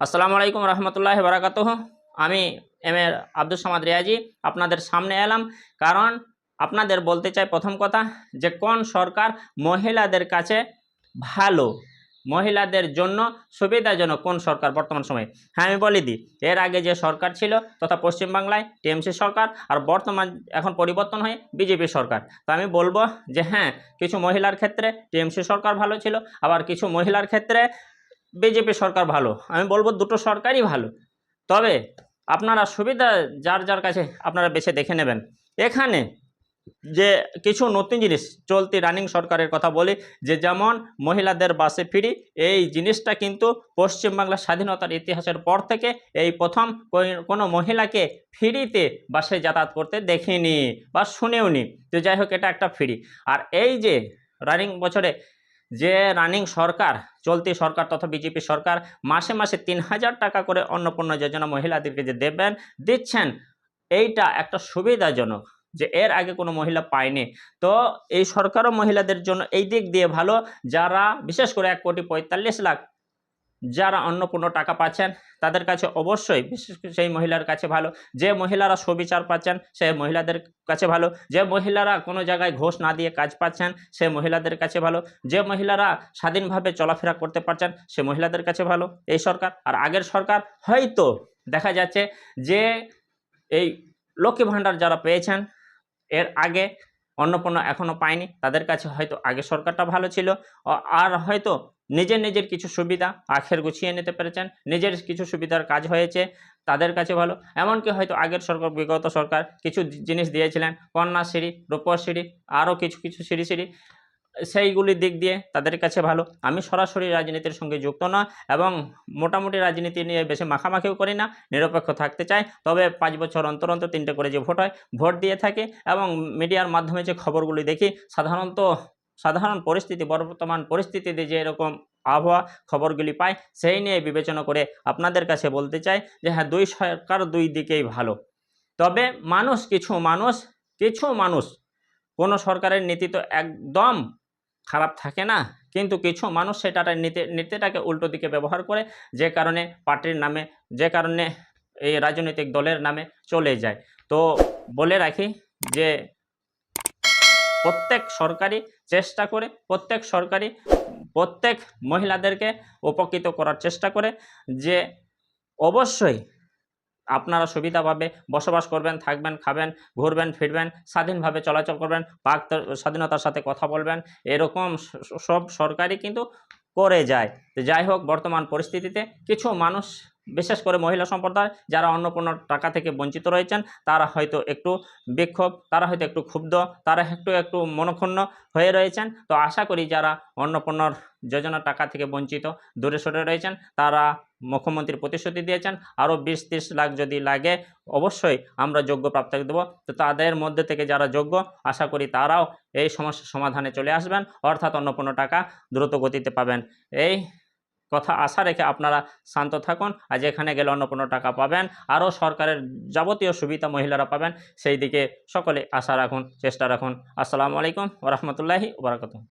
আসসালামু আলাইকুম রহমতুল্লাহ বারাকাতুহ। আমি এম এ আব্দুল সামাদ রিয়াজি আপনাদের সামনে এলাম, কারণ আপনাদের বলতে চাই প্রথম কথা যে কোন সরকার মহিলাদের কাছে ভালো, মহিলাদের জন্য সুবিধাজনক কোন সরকার বর্তমান সময়ে। হ্যাঁ, আমি বলে দিই, এর আগে যে সরকার ছিল তথা পশ্চিমবাংলায় টিএমসি সরকার, আর বর্তমান এখন পরিবর্তন হয়ে বিজেপি সরকার। তো আমি বলবো যে হ্যাঁ, কিছু মহিলার ক্ষেত্রে টিএমসি সরকার ভালো ছিল, আবার কিছু মহিলার ক্ষেত্রে বিজেপি সরকার ভালো। আমি বলবো দুটো সরকারই ভালো, তবে আপনারা সুবিধা যার যার কাছে আপনারা বেছে দেখে নেবেন। এখানে যে কিছু নতুন জিনিস চলতি রানিং সরকারের কথা বলি, যে যেমন মহিলাদের বাসে ফ্রি, এই জিনিসটা কিন্তু পশ্চিমবাংলার স্বাধীনতার ইতিহাসের পর থেকে এই প্রথম কোনো মহিলাকে ফ্রিতে বাসে যাতায়াত করতে দেখিনি বা শুনেওনি। তো যাই হোক, এটা একটা ফ্রি। আর এই যে রানিং বছরে যে রানিং সরকার, চলতি সরকার তথা বিজেপি সরকার মাসে মাসে ৩,০০০ টাকা করে অন্নপূর্ণা যোজনা মহিলাদেরকে যে দিচ্ছেন, এইটা একটা সুবিধাজনক, যে এর আগে কোনো মহিলা পায়নি। তো এই সরকারও মহিলাদের জন্য এই দিক দিয়ে ভালো, যারা বিশেষ করে ১,৪৫,০০,০০০ যারা অন্নপূর্ণ টাকা পাচ্ছেন তাদের কাছে অবশ্যই, বিশেষ করে সেই মহিলার কাছে ভালো। যে মহিলারা সুবিচার পাচ্ছেন সেই মহিলাদের কাছে ভালো। যে মহিলারা কোনো জায়গায় ঘোষ না দিয়ে কাজ পাচ্ছেন সে মহিলাদের কাছে ভালো। যে মহিলারা স্বাধীনভাবে চলাফেরা করতে পারছেন সে মহিলাদের কাছে ভালো এই সরকার। আর আগের সরকার হয়তো দেখা যাচ্ছে যে এই লক্ষ্মী ভাণ্ডার যারা পেয়েছেন এর আগে, অন্নপূর্ণা এখনও পায়নি, তাদের কাছে হয়তো আগের সরকারটা ভালো ছিল। আর হয়তো নিজের কিছু সুবিধা আখের গুছিয়ে নিতে পেরেছেন, নিজের কিছু সুবিধার কাজ হয়েছে, তাদের কাছে ভালো। এমনকি হয়তো আগের সরকার, বিগত সরকার কিছু জিনিস দিয়েছিলেন, কন্যাশ্রী, রূপশ্রী, আরও কিছু শ্রী সেইগুলির দিক দিয়ে তাদের কাছে ভালো। আমি সরাসরি রাজনীতির সঙ্গে যুক্ত না এবং মোটামুটি রাজনীতি নিয়ে বেশি মাখামাখিও করি না, নিরপেক্ষ থাকতে চাই। তবে 5 বছর অন্তর অন্তর 3টে করে যে ভোট হয়, ভোট দিয়ে থাকি এবং মিডিয়ার মাধ্যমে যে খবরগুলি দেখি, সাধারণ পরিস্থিতি, বর্তমান পরিস্থিতিতে যে এরকম আবহাওয়া খবরগুলি পাই, সেই নিয়ে বিবেচনা করে আপনাদের কাছে বলতে চাই যে হ্যাঁ, দুই সরকার দুই দিকেই ভালো। তবে কিছু মানুষ কোনো সরকারের নীতি তো একদম খারাপ থাকে না, কিন্তু কিছু মানুষ সেটার নীতিটাকে উল্টো দিকে ব্যবহার করে, যে কারণে পার্টির নামে, যে কারণে এই রাজনৈতিক দলের নামে চলে যায়। তো বলে রাখি যে প্রত্যেক সরকারই চেষ্টা করে, প্রত্যেক মহিলাদেরকে উপকৃত করার চেষ্টা করে, যে অবশ্যই আপনারা সুবিধাভাবে বসবাস করবেন, থাকবেন, খাবেন, ঘুরবেন, ফিরবেন, স্বাধীনভাবে চলাচল করবেন, স্বাধীনতার সাথে কথা বলবেন, এরকম সব সরকারই কিন্তু করে যায়। তো যাই হোক, বর্তমান পরিস্থিতিতে কিছু মানুষ, বিশেষ করে মহিলা সম্প্রদায় যারা অন্নপূর্ণার টাকা থেকে বঞ্চিত রয়েছেন, তারা হয়তো একটু বিক্ষোভ, তারা হয়তো একটু ক্ষুব্ধ, তারা একটু মনক্ষুণ্ণ হয়ে রয়েছেন। তো আশা করি যারা অন্নপূর্ণার যোজনার টাকা থেকে বঞ্চিত, দূরে সরে রয়েছেন, তারা মুখ্যমন্ত্রীর প্রতিশ্রুতি দিয়েছেন আরও 20-30 লাখ যদি লাগে অবশ্যই আমরা যোগ্য প্রাপ্তকে দেবো। তো তাদের মধ্যে থেকে যারা যোগ্য, আশা করি তারাও এই সমস্যার সমাধানে চলে আসবেন, অর্থাৎ অন্নপূর্ণা টাকা দ্রুত গতিতে পাবেন। এই কথা আশা রেখে আপনারা শান্ত থাকুন, আর যেখানে গেলে অন্নপূর্ণা টাকা পাবেন, আরও সরকারের যাবতীয় সুবিধা মহিলারা পাবেন, সেই দিকে সকলে আশা রাখুন, চেষ্টা রাখুন। আসসালামু আলাইকুম ওয়া রাহমাতুল্লাহি ওয়া বারাকাতুহু।